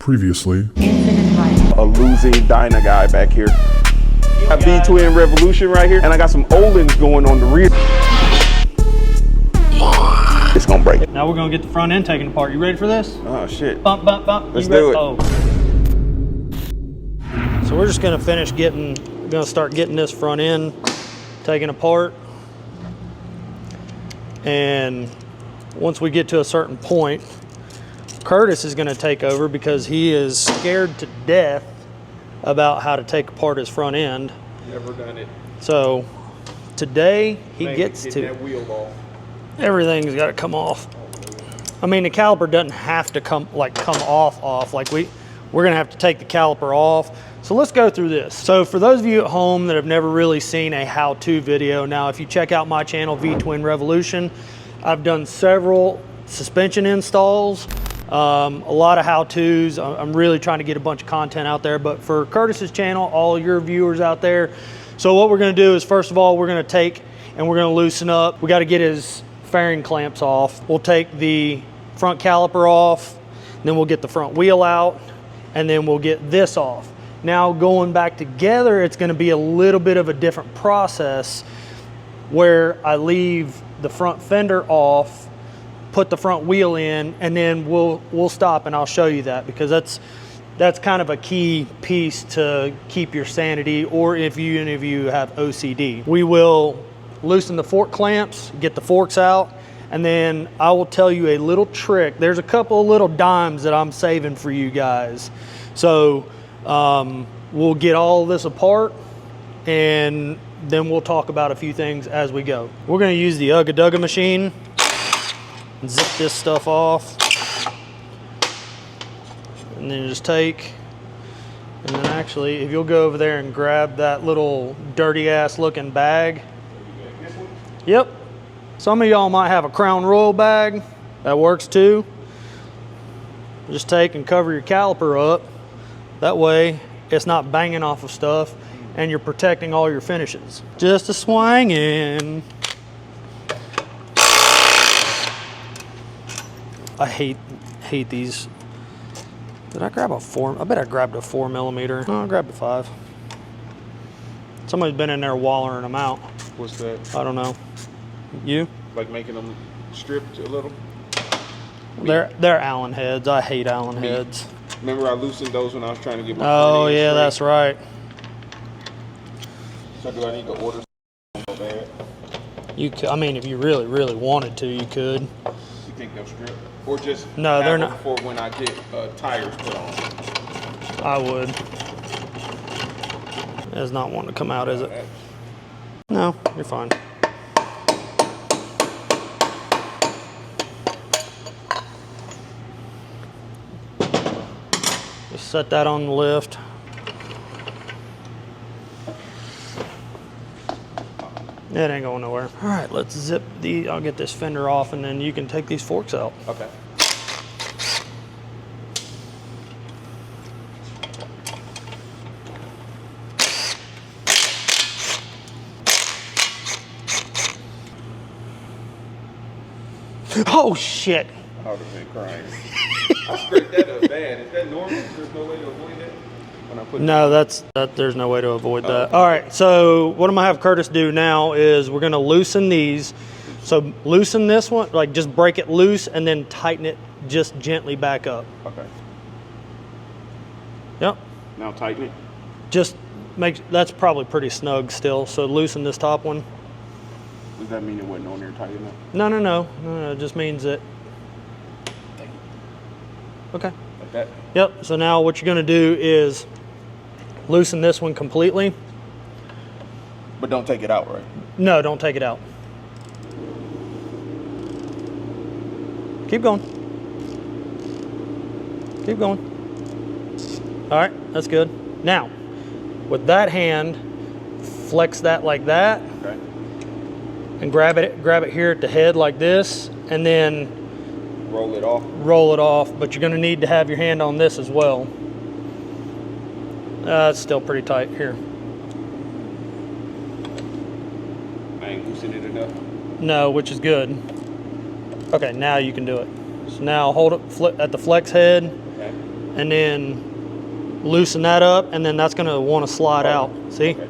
Previously. A losing Dyna guy back here. A V-twin revolution right here, and I got some Olins going on the rear. It's gonna break. Now we're gonna get the front end taken apart. You ready for this? Oh shit. Bump, bump, bump. Let's do it. Oh. So we're just gonna gonna start getting this front end taken apart. And once we get to a certain point, Curtis is gonna take over because he is scared to death about how to take apart his front end. Never done it. So today he gets to. That wheel off. Everything's got to come off. I mean, the caliper doesn't have to come off. Like we're gonna have to take the caliper off. So let's go through this. So for those of you at home that have never really seen a how-to video, now if you check out my channel, V-Twin Revolution, I've done several suspension installs, a lot of how-tos. I'm really trying to get a bunch of content out there, but for Curtis's channel, all your viewers out there. So what we're gonna do is, first of all, we're gonna take and we're gonna loosen up. We gotta get his fairing clamps off. We'll take the front caliper off, then we'll get the front wheel out, and then we'll get this off. Now going back together, it's gonna be a little bit of a different process where I leave the front fender off, put the front wheel in, and then we'll stop and I'll show you that, because that's kind of a key piece to keep your sanity, or if any of you have OCD. We will loosen the fork clamps, get the forks out, and then I will tell you a little trick. There's a couple of little dimes that I'm saving for you guys. So we'll get all of this apart, and then we'll talk about a few things as we go. We're gonna use the Ugga Dugga machine and zip this stuff off. And then just take, and then actually, if you'll go over there and grab that little dirty ass looking bag. Yep. Some of y'all might have a Crown Royal bag. That works too. Just take and cover your caliper up. That way it's not banging off of stuff and you're protecting all your finishes. Just a swinging. I hate these. Did I grab a 4? I bet I grabbed a 4mm. No, I grabbed a 5. Somebody's been in there wallering them out. What's that? I don't know. You? Like making them stripped a little? They're Allen heads. I hate Allen heads. Remember I loosened those when I was trying to get my Oh yeah, that's right. So do I need to order so bad? You could, I mean, if you really wanted to, you could. You think they'll strip? Or just no, they're not. For when I get tires put on? I would. It's not wanting to come out, is it? No, you're fine. Just set that on the lift. It ain't going nowhere. All right, let's zip I'll get this fender off and then you can take these forks out. Okay. Oh shit! I would have been crying. I scraped that up bad. Is that normal? There's no way to avoid that? When I put No, there's no way to avoid that. All right, so what I'm gonna have Curtis do now is we're gonna loosen these. So loosen this one, like just break it loose and then tighten it just gently back up. Okay. Yep. Now tighten it. Just that's probably pretty snug still. So loosen this top one. Does that mean it wasn't on there tight enough? No, it just means that. Okay. Like that? Yep, so now what you're gonna do is loosen this one completely. But don't take it out, right? No, don't take it out. Keep going. Keep going. All right, that's good. Now, with that hand, flex that like that. Okay. And grab it here at the head like this, and then roll it off. Roll it off, but you're gonna need to have your hand on this as well. It's still pretty tight here. I ain't loosened it enough. No, which is good. Okay, now you can do it. So now hold it at the flex head, okay, and then loosen that up, and then that's going to want to slide out. See? Okay.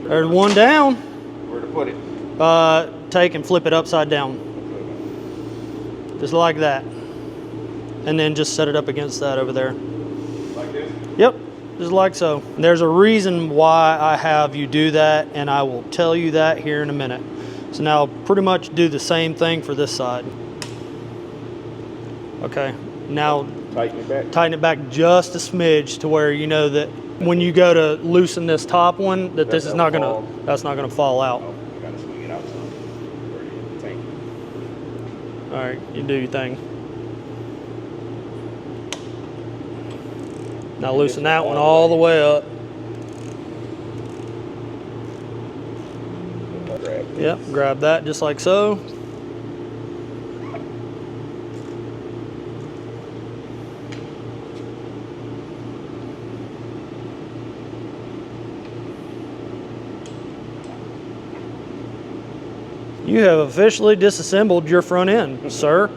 There's one down. Where to put it? Take and flip it upside down. Just like that. And then just set it up against that over there. Like this? Yep, just like so. There's a reason why I have you do that, and I will tell you that here in a minute. So now pretty much do the same thing for this side. Okay, now tighten it back just a smidge to where you know that when you go to loosen this top one, that this is not gonna, that's not gonna fall out. Oh, you gotta swing it out some. All right, you do your thing. Now loosen that one all the way up. Yep, grab that just like so. You have officially disassembled your front end, sir.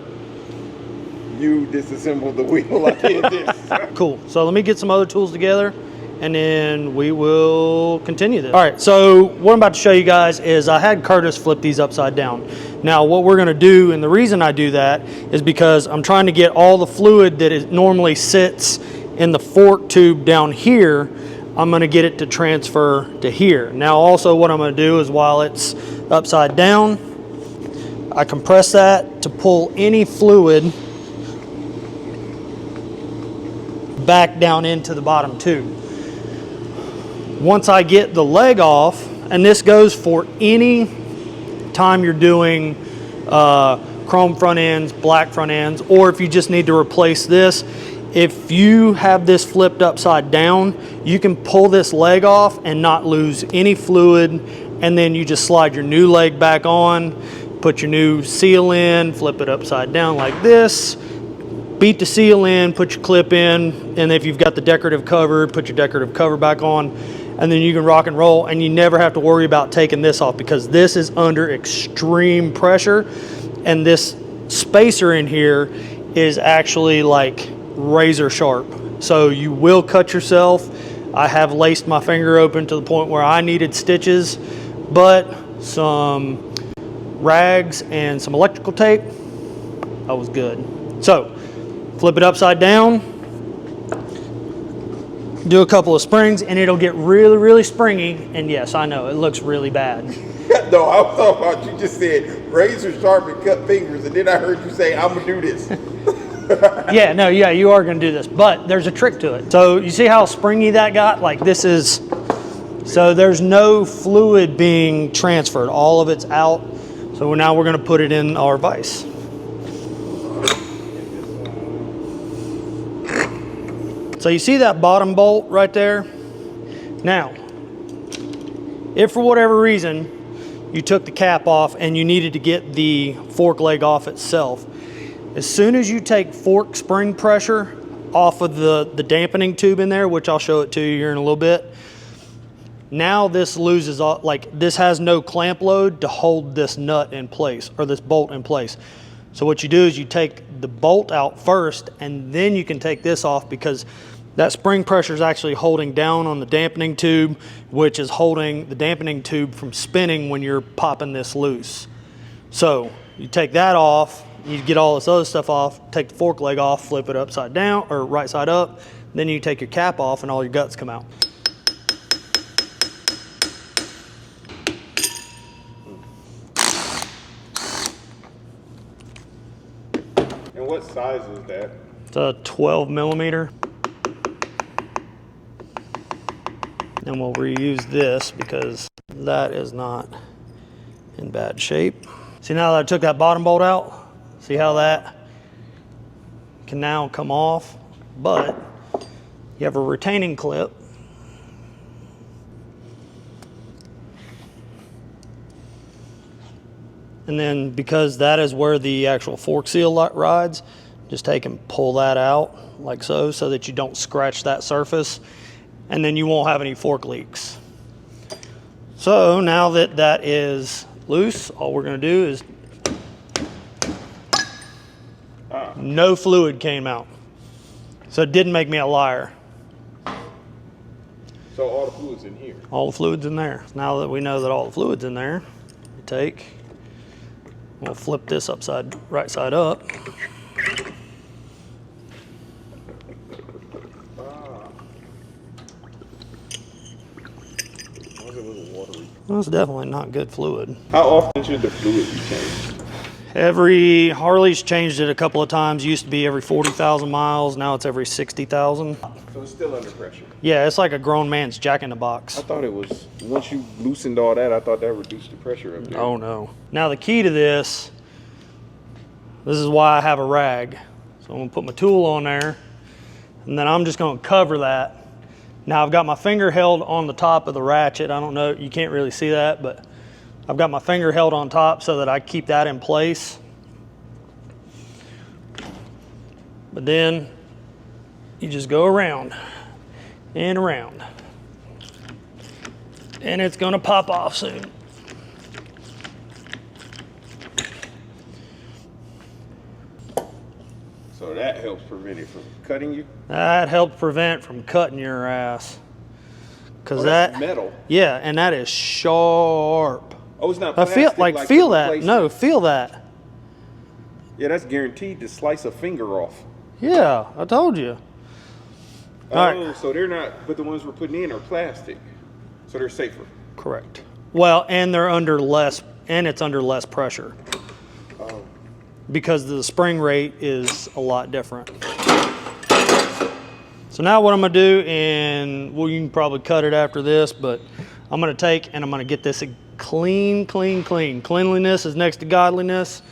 You disassembled the wheel, I did this. Cool. So let me get some other tools together, and then we will continue this. All right, so what I'm about to show you guys is I had Curtis flip these upside down. Now what we're gonna do, and the reason I do that is because I'm trying to get all the fluid that it normally sits in the fork tube down here, I'm gonna get it to transfer to here. Now also what I'm gonna do is while it's upside down, I compress that to pull any fluid back down into the bottom tube. Once I get the leg off, and this goes for any time you're doing chrome front ends, black front ends, or if you just need to replace this, if you have this flipped upside down, you can pull this leg off and not lose any fluid, and then you just slide your new leg back on, put your new seal in, flip it upside down like this, beat the seal in, put your clip in, and if you've got the decorative cover, put your decorative cover back on, and then you can rock and roll, and you never have to worry about taking this off because this is under extreme pressure, and this spacer in here is actually like razor sharp. So you will cut yourself. I have laced my finger open to the point where I needed stitches, but some rags and some electrical tape, that was good. So flip it upside down, do a couple of springs, and it'll get really, really springy. And yes, I know, it looks really bad. No, I was talking about, you just said razor sharp and cut fingers, and then I heard you say, I'm gonna do this. Yeah, no, yeah, you are gonna do this, but there's a trick to it. So you see how springy that got? Like this is, so there's no fluid being transferred. All of it's out. So now we're gonna put it in our vise. So you see that bottom bolt right there? Now, if for whatever reason you took the cap off and you needed to get the fork leg off itself, as soon as you take fork spring pressure off of the dampening tube in there, which I'll show it to you here in a little bit, now this loses, like this has no clamp load to hold this nut in place or this bolt in place. So what you do is you take the bolt out first, and then you can take this off because that spring pressure is actually holding down on the dampening tube, which is holding the dampening tube from spinning when you're popping this loose. So you take that off, you get all this other stuff off, take the fork leg off, flip it upside down or right side up, then you take your cap off and all your guts come out. And what size is that? It's a 12 millimeter. And we'll reuse this because that is not in bad shape. See, now that I took that bottom bolt out, see how that can now come off, but you have a retaining clip. And then because that is where the actual fork seal rides, just take and pull that out like so, so that you don't scratch that surface, and then you won't have any fork leaks. So now that that is loose, all we're gonna do is No fluid came out. So it didn't make me a liar. So all the fluid's in here? All the fluid's in there. Now that we know that all the fluid's in there, we'll flip this right side up. Well, it's definitely not good fluid. How often should the fluid be changed? Harley's changed it a couple of times. Used to be every 40,000 miles. Now it's every 60,000. So it's still under pressure? Yeah, it's like a grown man's Jack in the Box. I thought it was, once you loosened all that, I thought that reduced the pressure up there. Oh no. Now the key to this is why I have a rag. So I'm gonna put my tool on there, and then I'm just gonna cover that. Now I've got my finger held on the top of the ratchet. I don't know, you can't really see that, but I've got my finger held on top so that I keep that in place. But then you just go around and around, and it's gonna pop off soon. So that helps prevent it from cutting you? That helps prevent from cutting your ass. Cause that's metal. Yeah, and that is sharp. Oh, it's not I plastic. feel that. No, feel that. Yeah, that's guaranteed to slice a finger off. Yeah, I told you. Oh, right. So they're not, but the ones we're putting in are plastic. So they're safer. Correct. Well, and they're under less, and it's under less pressure. Oh. Because the spring rate is a lot different. So now what I'm gonna do, and well, you can probably cut it after this, but I'm gonna take and I'm gonna get this clean. Cleanliness is next to godliness,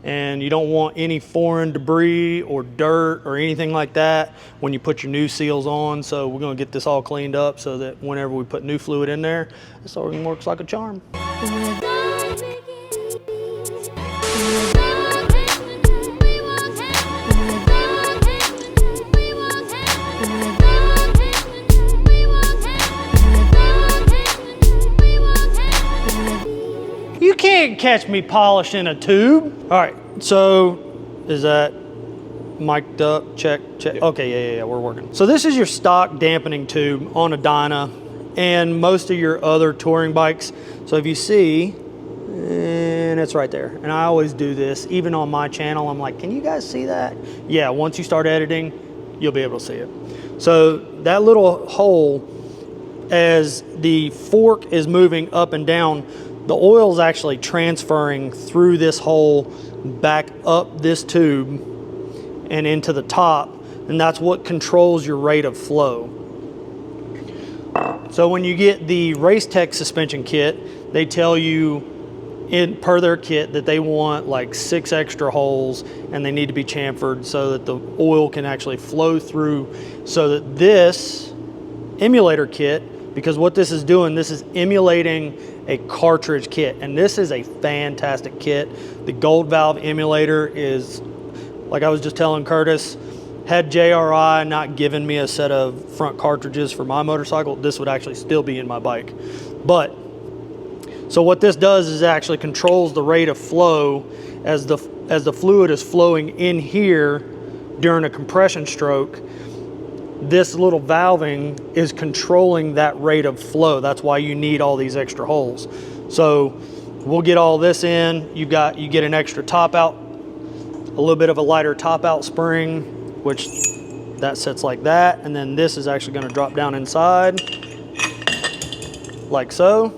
and you don't want any foreign debris or dirt or anything like that when you put your new seals on. So we're gonna get this all cleaned up so that whenever we put new fluid in there, this organ works like a charm. You can't catch me polishing a tube. All right, so is that mic'd up? Check. Yeah. Okay, yeah, we're working. So this is your stock dampening tube on a Dyna and most of your other touring bikes. So if you see, and it's right there. And I always do this, even on my channel. I'm like, can you guys see that? Yeah, once you start editing, you'll be able to see it. So that little hole, as the fork is moving up and down, the oil is actually transferring through this hole back up this tube and into the top, and that's what controls your rate of flow. So when you get the Racetech suspension kit, they tell you per their kit that they want like 6 extra holes, and they need to be chamfered so that the oil can actually flow through, so that this emulator kit, because what this is doing, this is emulating a cartridge kit, and this is a fantastic kit. The gold valve emulator is, like I was just telling Curtis, had JRI not given me a set of front cartridges for my motorcycle, this would actually still be in my bike. But so what this does is it actually controls the rate of flow as the fluid is flowing in here during a compression stroke. This little valving is controlling that rate of flow. That's why you need all these extra holes. So we'll get all this in. You get an extra top out, a little bit of a lighter top out spring, which that sits like that. And then this is actually gonna drop down inside like so.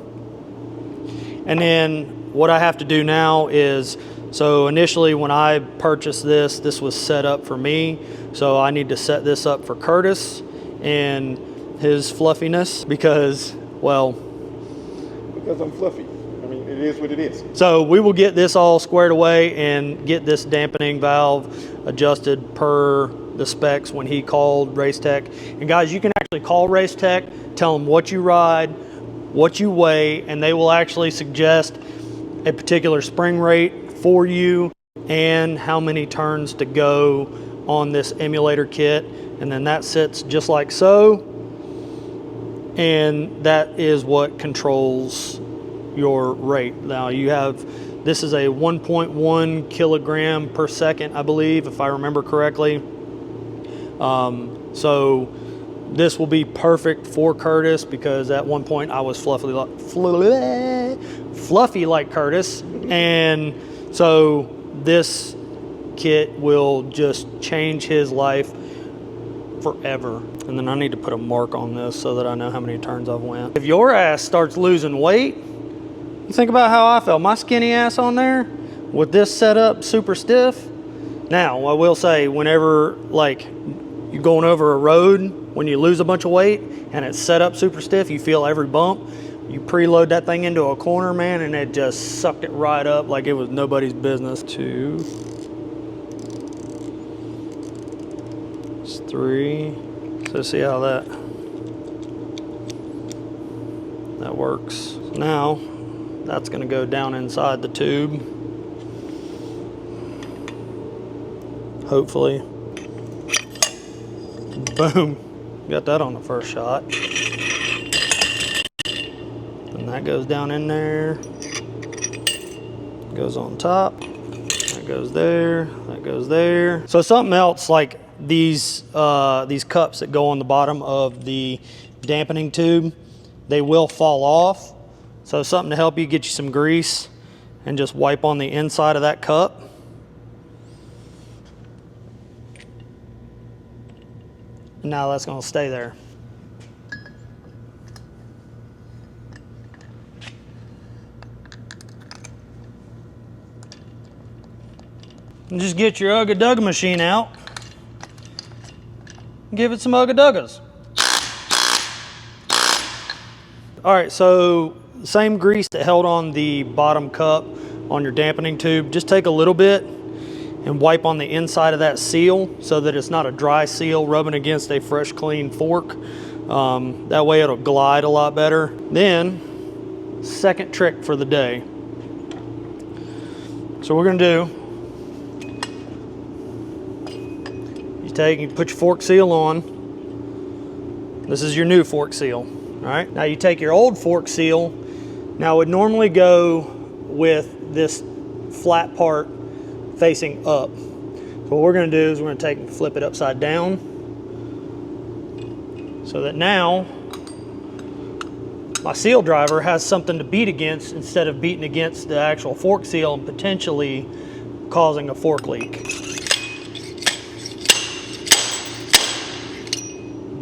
And then what I have to do now is, so initially when I purchased this, this was set up for me. So I need to set this up for Curtis and his fluffiness because, well. Because I'm fluffy. I mean, it is what it is. So we will get this all squared away and get this dampening valve adjusted per the specs when he called Racetech. And guys, you can actually call Racetech, tell them what you ride, what you weigh, and they will actually suggest a particular spring rate for you and how many turns to go on this emulator kit. And then that sits just like so, and that is what controls your rate. Now you have This is a 1.1 kilogram per second, I believe, if I remember correctly. So this will be perfect for Curtis, because at one point I was fluffy like Curtis. And so this kit will just change his life forever. And then I need to put a mark on this so that I know how many turns I've went. If your ass starts losing weight, you think about how I felt. My skinny ass on there with this setup super stiff. Now, I will say, whenever like you're going over a road, when you lose a bunch of weight and it's set up super stiff, you feel every bump. You preload that thing into a corner, man, and it just sucked it right up like it was nobody's business. 2, 3. So see how that works. Now, that's gonna go down inside the tube. Hopefully. Boom. Got that on the first shot. And that goes down in there. Goes on top. That goes there. That goes there. So something else, like these cups that go on the bottom of the dampening tube, they will fall off. So something to help you, get you some grease and just wipe on the inside of that cup. And now that's going to stay there. And just get your Ugga Dugga machine out. Give it some Ugga Duggas. All right, so same grease that held on the bottom cup on your dampening tube, just take a little bit and wipe on the inside of that seal so that it's not a dry seal rubbing against a fresh, clean fork. That way it'll glide a lot better. Then, second trick for the day. So we're gonna do, you put your fork seal on. This is your new fork seal. All right, now you take your old fork seal. Now it would normally go with this flat part facing up. So what we're gonna do is we're gonna take and flip it upside down so that now my seal driver has something to beat against instead of beating against the actual fork seal and potentially causing a fork leak.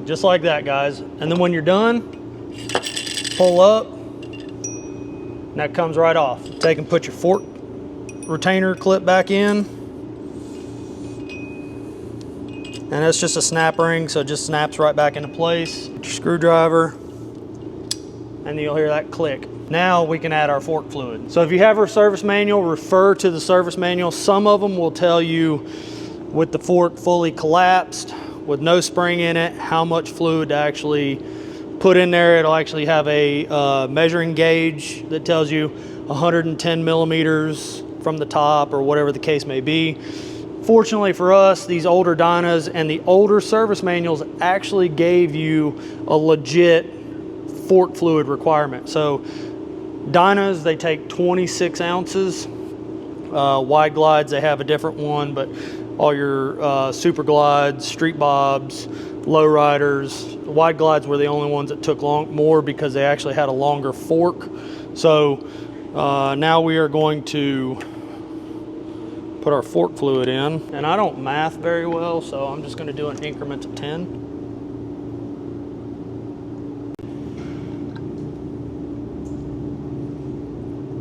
Just like that, guys. And then when you're done, pull up, and that comes right off. Take and put your fork retainer clip back in. And it's just a snap ring, so it just snaps right back into place. Put your screwdriver, and then you'll hear that click. Now we can add our fork fluid. So if you have our service manual, refer to the service manual. Some of them will tell you with the fork fully collapsed, with no spring in it, how much fluid to actually put in there. It'll actually have a measuring gauge that tells you 110 millimeters from the top or whatever the case may be. Fortunately for us, these older Dynas and the older service manuals actually gave you a legit fork fluid requirement. So Dynas, they take 26 ounces. Wide glides, they have a different one, but all your super glides, street bobs, low riders, wide glides were the only ones that took more because they actually had a longer fork. So now we are going to put our fork fluid in. And I don't math very well, so I'm just gonna do an increment of 10.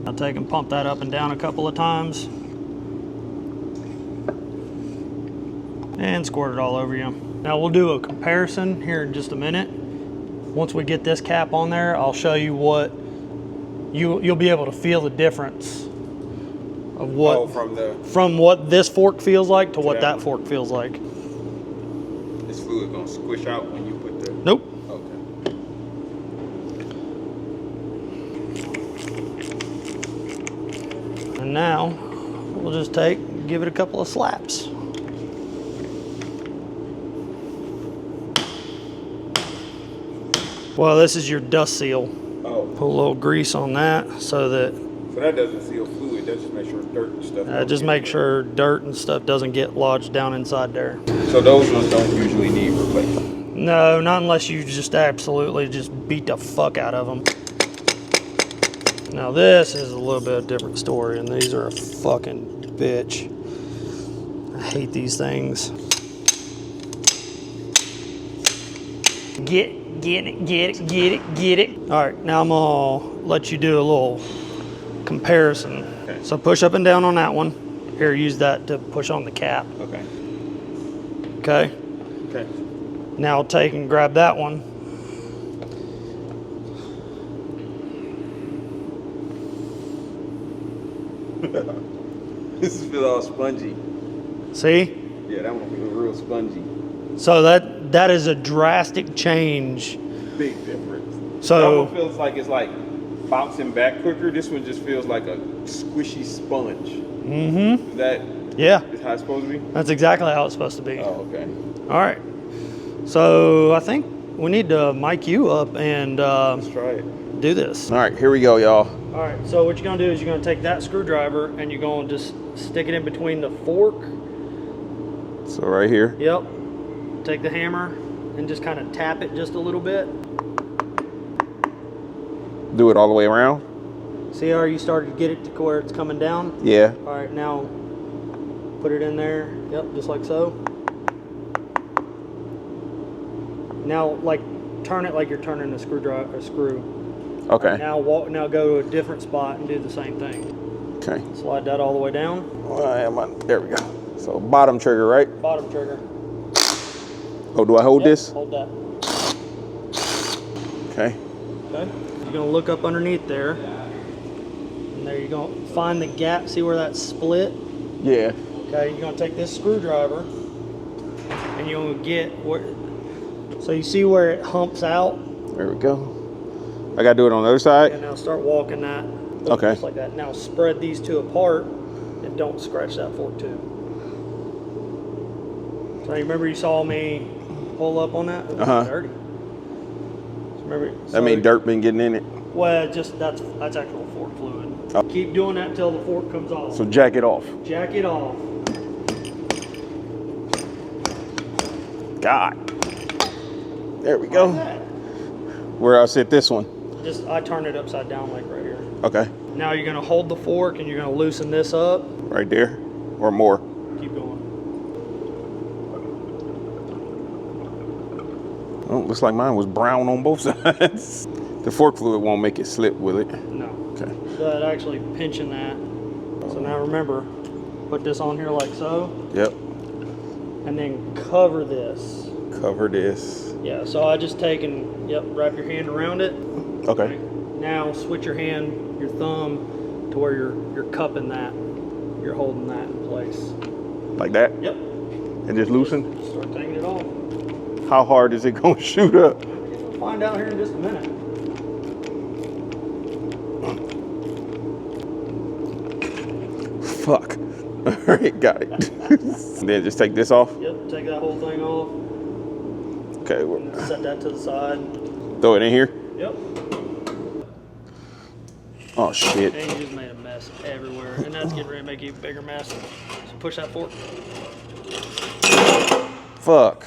I'll take and pump that up and down a couple of times. And squirt it all over you. Now we'll do a comparison here in just a minute. Once we get this cap on there, I'll show you what you'll be able to feel the difference of what from what this fork feels like to what that fork feels like. This fluid gonna squish out when you put the... Nope. Okay. And now we'll just give it a couple of slaps. Well, this is your dust seal. Oh. Put a little grease on that so that... So So that doesn't seal fluid, that just makes sure dirt and stuff. Just make sure dirt and stuff doesn't get lodged down inside there. So those ones don't usually need replacement? No, not unless you just absolutely just beat the fuck out of them. Now this is a little bit different story, and these are a fucking bitch. I hate these things. Get it. All right, now I'm gonna let you do a little comparison. Okay. So push up and down on that one. Here, use that to push on the cap. Okay. Okay. Okay. Now take and grab that one. This feels all spongy. See? Yeah, that one feels real spongy. So that is a drastic change. Big difference. So that one feels like it's like bouncing back quicker. This one just feels like a squishy sponge. Mm-hmm. Is that is how it's supposed to be? That's exactly how it's supposed to be. Oh, okay. All right. So I think we need to mic you up and Let's try it. do this. All right, here we go, y'all. All right. So what you're gonna do is you're gonna take that screwdriver and you're gonna just stick it in between the fork. So right here. Yep. Take the hammer and just kind of tap it just a little bit. Do it all the way around? See how you started to get it to where it's coming down? Yeah. All right, now put it in there. Yep, just like so. Now, like, turn it like you're turning a screw. Okay. Now now go to a different spot and do the same thing. Okay. Slide that all the way down. There we go. So bottom trigger, right? Bottom trigger. Oh, do I hold this? Hold that. Okay. Okay. You're gonna look up underneath there. And there you go. Find the gap. See where that's split? Yeah. Okay, you're gonna take this screwdriver and you're gonna get where, so you see where it humps out? There we go. I gotta do it on the other side? And now start walking that. Okay. Just like that. Now spread these two apart and don't scratch that fork too. So you remember you saw me pull up on that? It was dirty. So remember, That mean dirt been getting in it? Well, just that's actual fork fluid. Oh. Keep doing that till the fork comes off. So jack it off. Jack it off. God. There we go. Like that. Where I sit this one? Just I turn it upside down like right here. Okay. Now you're gonna hold the fork and you're gonna loosen this up. Right there? Or more? Keep going. Oh, looks like mine was brown on both sides. The fork fluid won't make it slip, will it? No. Okay. So that actually pinching that. So now remember, put this on here like so. Yep. And then cover this. Cover this. Yeah, so I just take and, wrap your hand around it. Okay. Now switch your hand, your thumb, to where you're cupping that. You're holding that in place. Like that? Yep. And just loosen? Just start taking it off. How hard is it gonna shoot up? We'll find out here in just a minute. Fuck. All right, got it. Then just take this off? Yep, take that whole thing off. Okay. And set that to the side. Throw it in here? Yep. Oh, shit. And you just made a mess everywhere. And that's getting ready to make you a bigger mess. So push that fork. Fuck.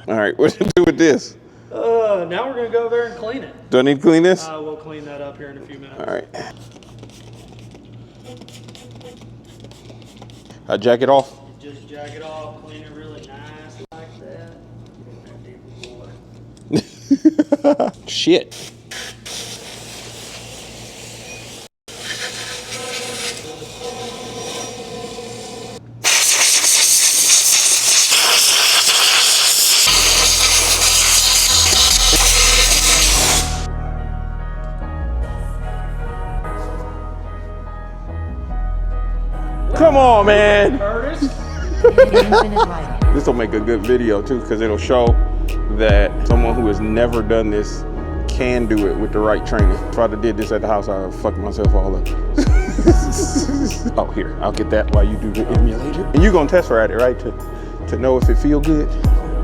All right, what do you do with this? Now we're going to go over there and clean it. Do I need to clean this? We'll clean that up here in a few minutes. All right. I jack it off? You just jack it off, clean it really nice like that. Shit. Come on, man. Curtis? This will make a good video too, because it'll show that someone who has never done this can do it with the right training. If I'd have did this at the house, I'd have fucked myself all up. Oh, here, I'll get that while you do the emulator. And you're gonna test ride it, right? To know if it feel good?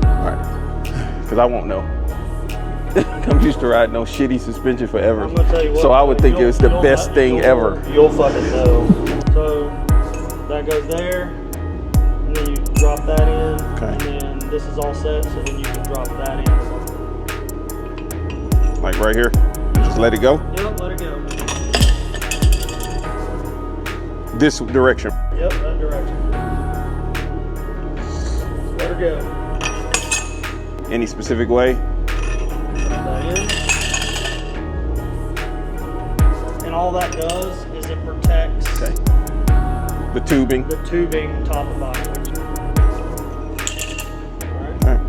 All right, because I won't know. I'm used to riding no shitty suspension forever. I'm gonna tell you what, so I would think it's the you'll best thing ever. You'll fucking know. So that goes there, and then you drop that in, Okay. and then this is all set, so then you can drop that in. Like right here, just let it go. Yep, let it go. This direction. Yep, that direction. Let her go. Any specific way? Drop that in. And all that does is it protects The tubing. the tubing top and bottom. Alright. All right.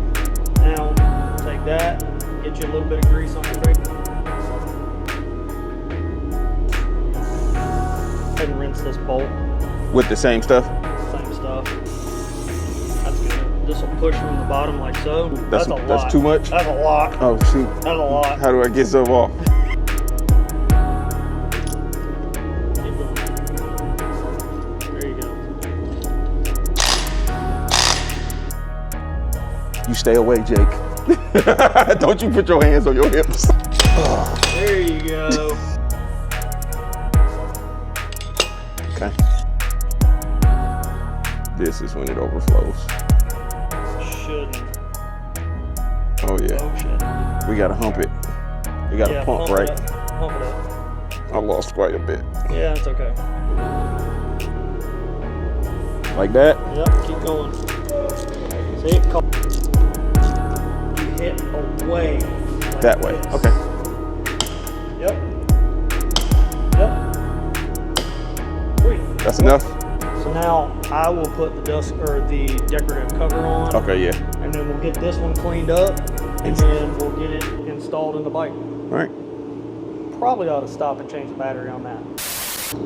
Now, take that, get you a little bit of grease on your brake. And rinse this bolt. With the same stuff. Same stuff. That's good. This will push from the bottom like so. That's a lot. That's too much? That's a lot. Oh shoot. That's a lot. How do I get some off? Keep going. There you go. You stay away, Jake. Don't you put your hands on your hips. There you go. Okay. This is when it overflows. Shouldn't. Oh yeah. Oh shit. We gotta hump it. We gotta pump, right? It up. Pump it up. I lost quite a bit. Yeah, it's okay. Like that? Yep, keep going. See, you hit away. Like That way. this. Okay. Yep. Yep. Sweet. That's enough? So now I will put the dust or the decorative cover on. Okay, yeah. And then we'll get this one cleaned up, and then we'll get it installed in the bike. All right. Probably ought to stop and change the battery on that.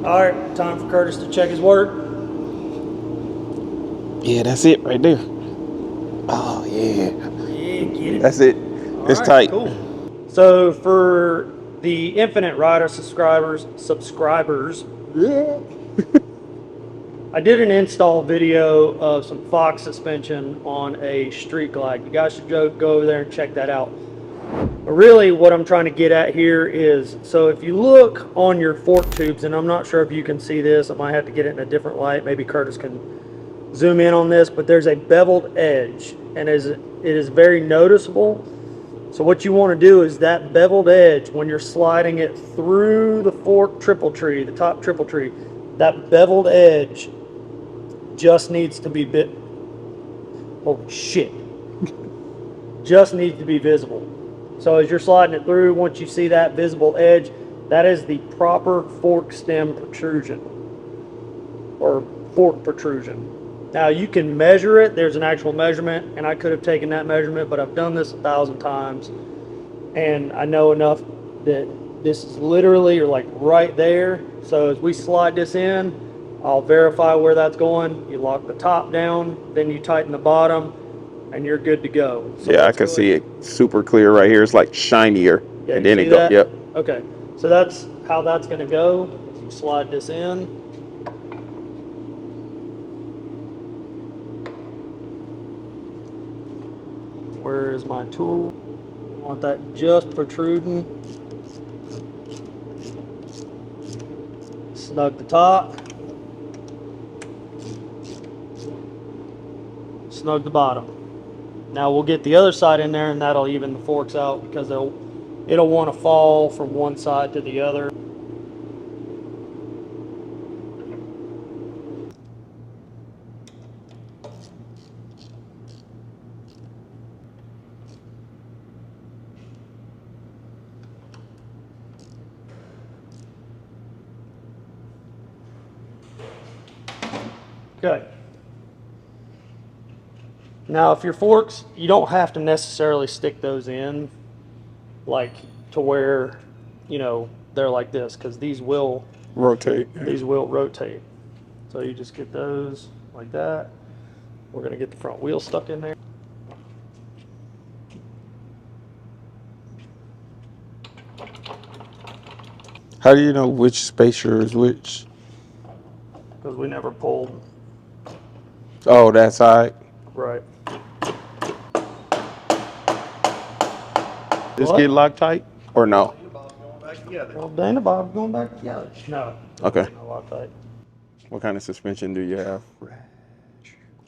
All right, time for Curtis to check his work. Yeah, that's it right there. Oh yeah. Yeah, get it. That's it. It's All right, tight. Cool. So for the Infinit Ryda subscribers, I did an install video of some Fox suspension on a Street Glide. You guys should go over there and check that out. But really what I'm trying to get at here is, so if you look on your fork tubes, and I'm not sure if you can see this, I might have to get it in a different light, maybe Curtis can zoom in on this, but there's a beveled edge, and it is very noticeable. So what you want to do is that beveled edge, when you're sliding it through the fork triple tree, the top triple tree, that beveled edge just needs to be holy shit, just needs to be visible. So as you're sliding it through, once you see that visible edge, that is the proper fork stem protrusion or fork protrusion. Now you can measure it, there's an actual measurement, and I could have taken that measurement, but I've done this 1,000 times, and I know enough that this is literally like right there. So as we slide this in, I'll verify where that's going. You lock the top down, then you tighten the bottom, and you're good to go. So Yeah, I can see it super clear right here. It's like shinier. Yeah, and you then see it goes. that? Yep. Okay, so that's how that's going to go. You slide this in. Where is my tool? I want that just protruding. Snug the top. Snug the bottom. Now we'll get the other side in there, and that'll even the forks out because it'll want to fall from one side to the other. Okay. Now, if your forks, you don't have to necessarily stick those in like to where, you know, they're like this, because these will Rotate. rotate. So you just get those like that. We're going to get the front wheel stuck in there. How do you know which spacer is which? Because we never pulled. Oh, that side. Right. This get Loctite or no? Well, Dana Bob's going back together. No. Okay. No Loctite. What kind of suspension do you have?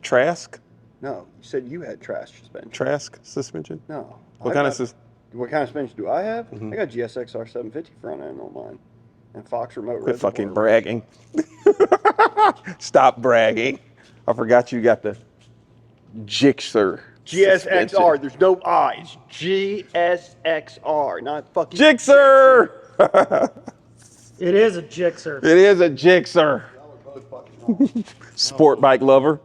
Trask? No, you said you had trash suspension. Trask suspension? No. What kind of What kind of suspension do I have? I got GSXR 750 front end on mine, and Fox remote. Quit fucking bragging. Stop bragging. I forgot you got the Gixxer. GSXR. There's no I. It's GSXR, not fucking Gixxer. It is a Gixxer. It is a Gixxer. Sport bike lover.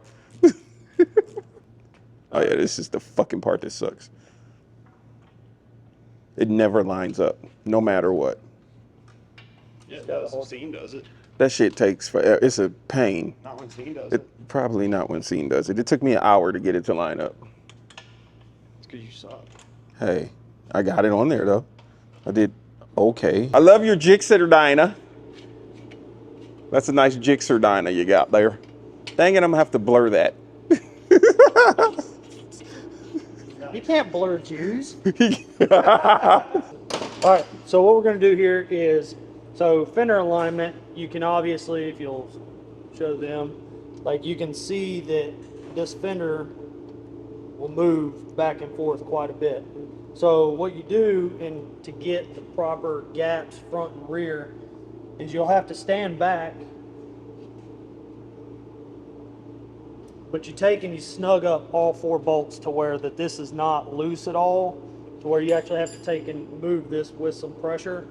Oh yeah, this is the fucking part that sucks. It never lines up, no matter what. Yeah, the whole scene does it. That shit takes forever. It's a pain. Not when scene does it. Probably not when Scene does it. It took me an hour to get it to line up. It's because you suck. Hey, I got it on there though. I did okay. I love your Gixxer Dyna. That's a nice Gixxer Dyna you got there. Dang it, I'm gonna have to blur that. You can't blur Jews. All right, so what we're going to do here is, so fender alignment, you can obviously, if you'll show them, like you can see that this fender will move back and forth quite a bit. So what you do, and to get the proper gaps front and rear, is you'll have to stand back, but you take and you snug up all 4 bolts to where that this is not loose at all, to where you actually have to take and move this with some pressure,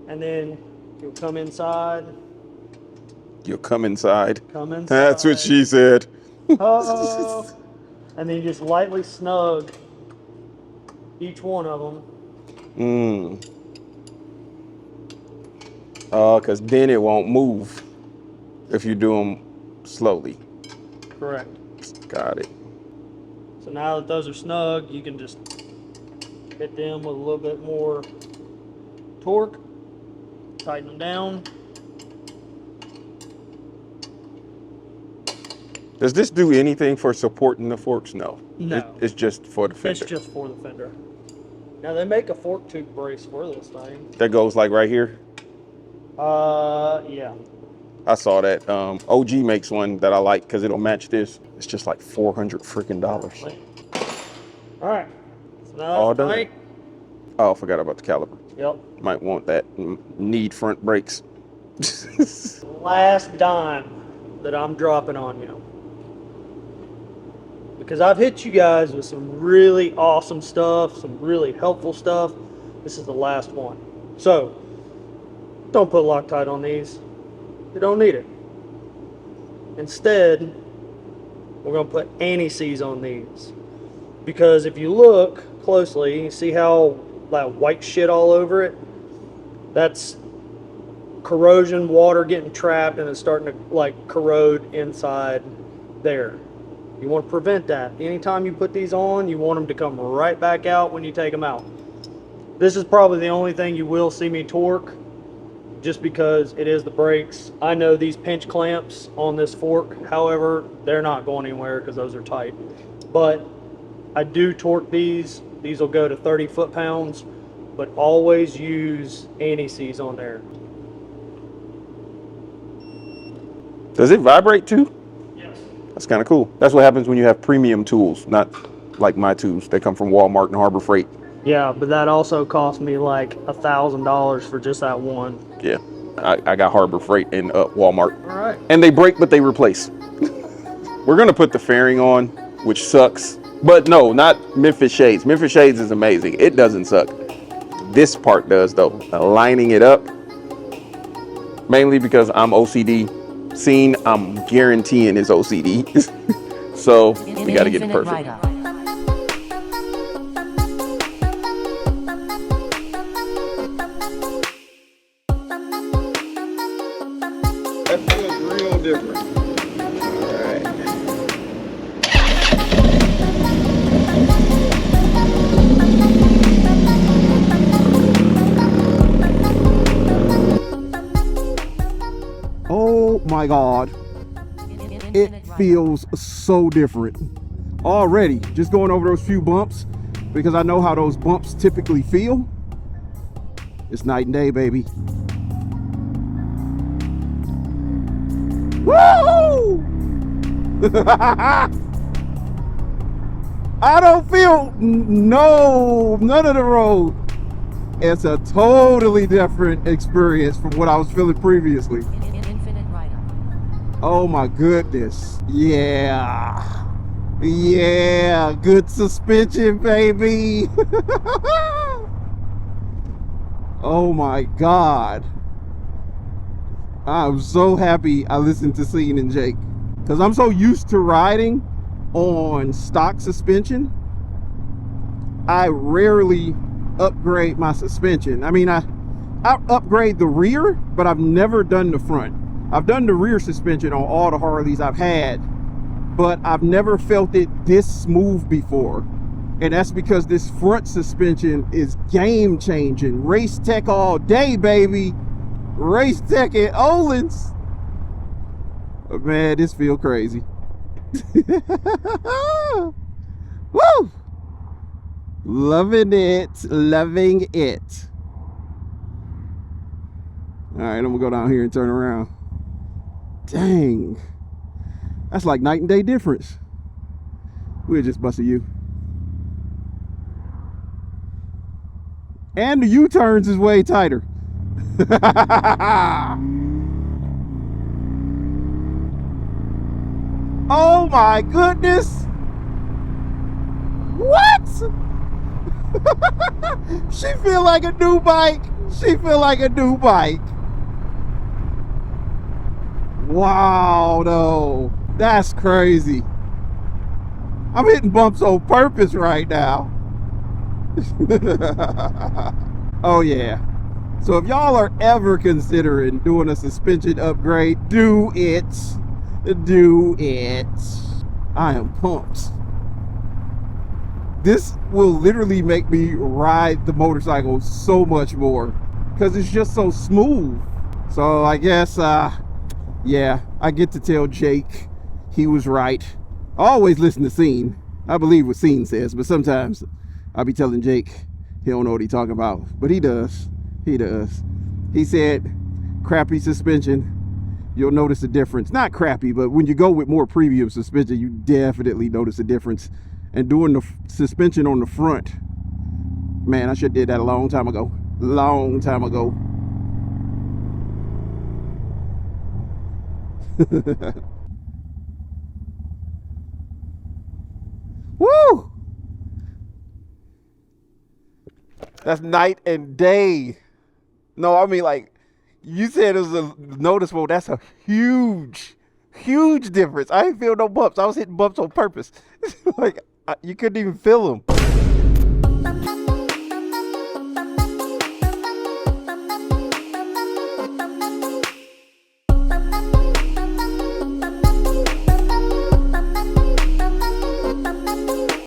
and then you'll come inside. You'll come inside. Come inside. That's what she said. Oh. And then you just lightly snug each one of them. Because then it won't move if you do them slowly. Correct. Got it. So now that those are snug, you can just hit them with a little bit more torque, tighten them down. Does this do anything for supporting the forks? No. No. It's just for the fender. It's just for the fender. Now they make a fork tube brace for this thing. That goes like right here? Yeah. I saw that. OG makes one that I like because it'll match this. It's just like $400 freaking dollars. All right. So now All that's done. tight. Oh, I forgot about the caliper. Yep. Might want that. Need front brakes. Last dime that I'm dropping on you. Because I've hit you guys with some really awesome stuff, some really helpful stuff. This is the last one. So, don't put Loctite on these. You don't need it. Instead, we're going to put anti-seize on these. Because if you look closely, you see how that white shit all over it? That's corrosion, water getting trapped, and it's starting to like corrode inside there. You want to prevent that. Anytime you put these on, you want them to come right back out when you take them out. This is probably the only thing you will see me torque, just because it is the brakes. I know these pinch clamps on this fork, however, they're not going anywhere because those are tight. But I do torque these. These will go to 30 foot-pounds, but always use anti-seize on there. Does it vibrate too? Yes. That's kind of cool. That's what happens when you have premium tools, not like my tools. They come from Walmart and Harbor Freight. Yeah, but that also cost me like $1,000 for just that one. Yeah, I got Harbor Freight and Walmart. All right. And they break, but they replace. We're gonna put the fairing on, which sucks. But no, not Memphis Shades. Memphis Shades is amazing. It doesn't suck. This part does though. Lining it up, mainly because I'm OCD. Scene, I'm guaranteeing is OCD. So we gotta get it perfect. Ryda. That feels real different. All right. Oh my God, it feels so different. Already, just going over those few bumps, because I know how those bumps typically feel. It's night and day, baby. Woo! I don't feel none of the road. It's a totally different experience from what I was feeling previously. Infinit Ryda. Oh my goodness. Yeah. Yeah, good suspension, baby. Oh my God. I'm so happy I listened to Scene and Jake, because I'm so used to riding on stock suspension. I rarely upgrade my suspension. I mean, I upgrade the rear, but I've never done the front. I've done the rear suspension on all the Harleys I've had, but I've never felt it this smooth before. And that's because this front suspension is game changing. Racetech all day, baby. Racetech at Olin's. Oh, man, this feel crazy. Woo! Loving it, loving it. All right, I'm gonna go down here and turn around. Dang, that's like night and day difference. We'll just bust a U. And the U-turns is way tighter. Oh my goodness. What? She feel like a new bike. She feel like a new bike. Wow, though. That's crazy. I'm hitting bumps on purpose right now. Oh yeah. So if y'all are ever considering doing a suspension upgrade, do it. Do it. I am pumped. This will literally make me ride the motorcycle so much more because it's just so smooth. So I guess, yeah, I get to tell Jake he was right. I always listen to Scene. I believe what Scene says, but sometimes I'll be telling Jake he don't know what he's talking about, but he does. He does. He said, crappy suspension, you'll notice a difference. Not crappy, but when you go with more premium suspension, you definitely notice a difference. And doing the suspension on the front, man, I should have did that a long time ago. Long time ago. Woo! That's night and day. No, I mean, like, you said it was a noticeable. That's a huge difference. I didn't feel no bumps. I was hitting bumps on purpose. Like, you couldn't even feel them.